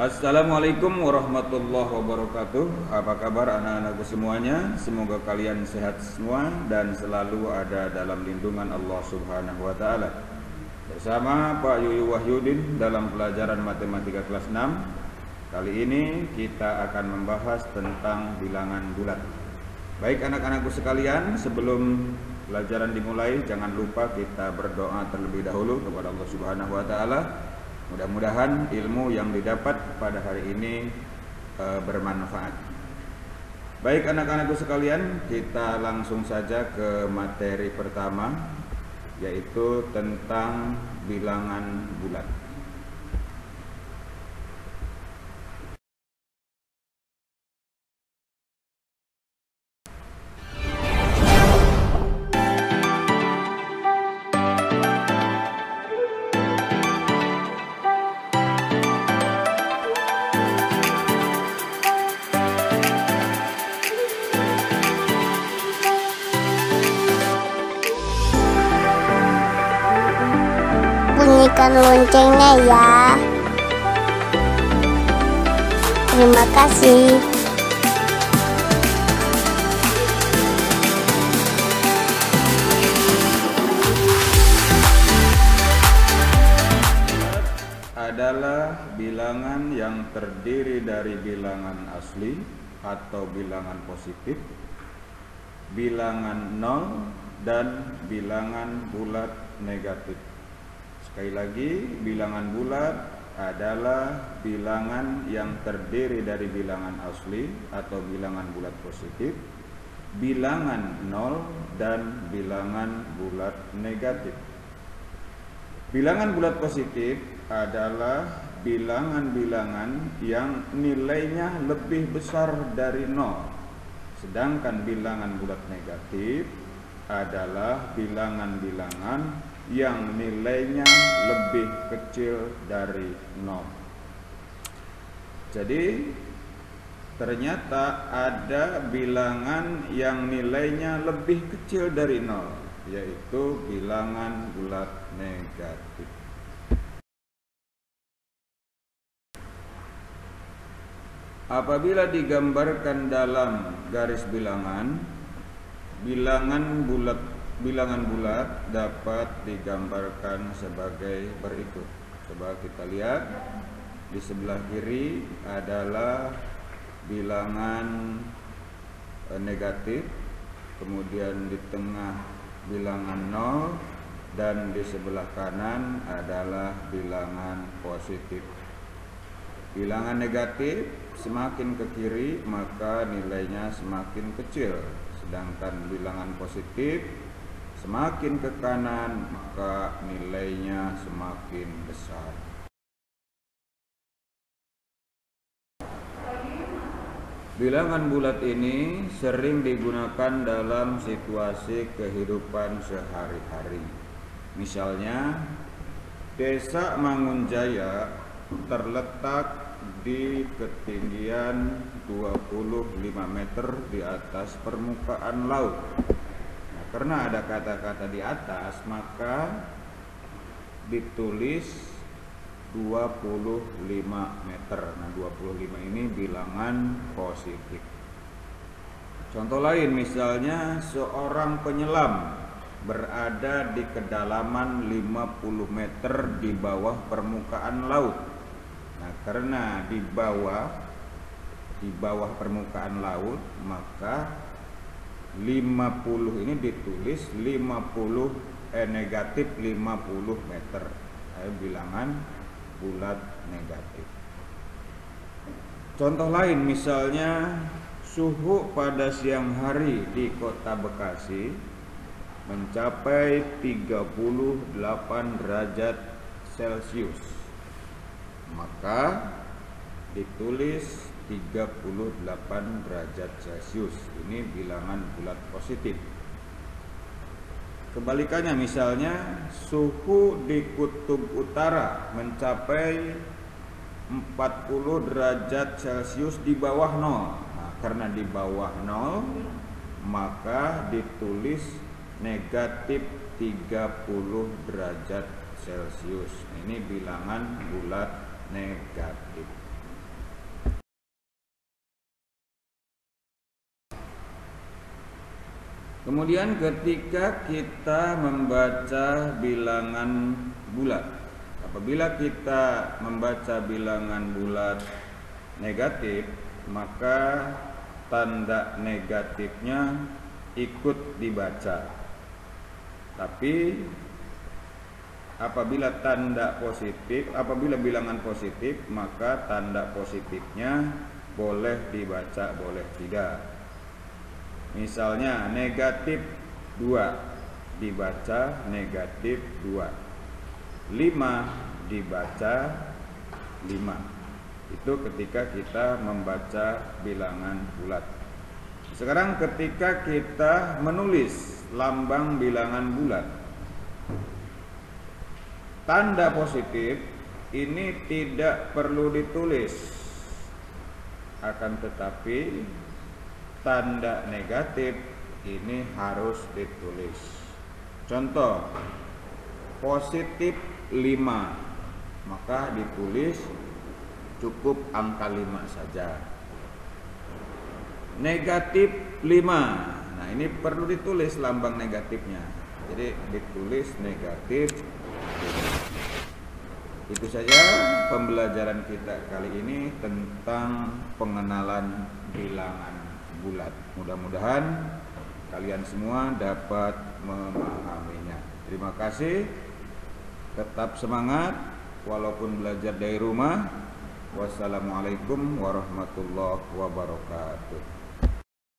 Assalamualaikum warahmatullahi wabarakatuh. Apa kabar anak-anakku semuanya? Semoga kalian sehat semua dan selalu ada dalam lindungan Allah Subhanahu wa taala. Bersama Pak Yuyu Wahyudin dalam pelajaran matematika kelas 6. Kali ini kita akan membahas tentang bilangan bulat. Baik anak-anakku sekalian, sebelum pelajaran dimulai, jangan lupa kita berdoa terlebih dahulu kepada Allah Subhanahu wa taala. Mudah-mudahan ilmu yang didapat pada hari ini bermanfaat. Baik anak-anakku sekalian, kita langsung saja ke materi pertama, yaitu tentang bilangan bulat. Bunyikan loncengnya ya. Terima kasih. Adalah bilangan yang terdiri dari bilangan asli atau bilangan positif, bilangan nol, dan bilangan bulat negatif. Sekali lagi, bilangan bulat adalah bilangan yang terdiri dari bilangan asli atau bilangan bulat positif, bilangan nol, dan bilangan bulat negatif. Bilangan bulat positif adalah bilangan-bilangan yang nilainya lebih besar dari nol. Sedangkan bilangan bulat negatif adalah bilangan-bilangan yang nilainya lebih kecil dari 0. Jadi ternyata ada bilangan yang nilainya lebih kecil dari 0, yaitu bilangan bulat negatif. Apabila digambarkan dalam garis bilangan, bilangan bulat dapat digambarkan sebagai berikut. Coba kita lihat, di sebelah kiri adalah bilangan negatif, kemudian di tengah bilangan 0, dan di sebelah kanan adalah bilangan positif. Bilangan negatif semakin ke kiri maka nilainya semakin kecil, sedangkan bilangan positif semakin ke kanan maka nilainya semakin besar. Bilangan bulat ini sering digunakan dalam situasi kehidupan sehari-hari. Misalnya, Desa Mangunjaya terletak di ketinggian 25 meter di atas permukaan laut. Karena ada kata-kata di atas, maka ditulis 25 meter. Nah, 25 ini bilangan positif. Contoh lain, misalnya seorang penyelam berada di kedalaman 50 meter di bawah permukaan laut. Nah, karena di bawah permukaan laut, maka 50 ini ditulis 50 negatif 50 meter. Bilangan bulat negatif. Contoh lain, misalnya suhu pada siang hari di Kota Bekasi mencapai 38 derajat Celcius, maka ditulis 38 derajat Celcius. Ini bilangan bulat positif. Kebalikannya, misalnya suhu di kutub utara mencapai 40 derajat Celcius di bawah 0. Nah, karena di bawah 0 maka ditulis negatif 30 derajat Celcius. Ini bilangan bulat negatif. Kemudian ketika kita membaca bilangan bulat, apabila kita membaca bilangan bulat negatif, maka tanda negatifnya ikut dibaca. Tapi apabila apabila bilangan positif, maka tanda positifnya boleh dibaca, boleh tidak. Misalnya negatif 2 dibaca negatif 2, 5 dibaca 5. Itu ketika kita membaca bilangan bulat. Sekarang ketika kita menulis lambang bilangan bulat, tanda positif ini tidak perlu ditulis, akan tetapi tanda negatif ini harus ditulis. Contoh, positif 5, maka ditulis cukup angka 5 saja. Negatif 5, nah ini perlu ditulis lambang negatifnya, jadi ditulis negatif 5. Itu saja pembelajaran kita kali ini tentang pengenalan bilangan bulat. Mudah-mudahan kalian semua dapat memahaminya. Terima kasih, tetap semangat walaupun belajar dari rumah. Wassalamualaikum warahmatullahi wabarakatuh.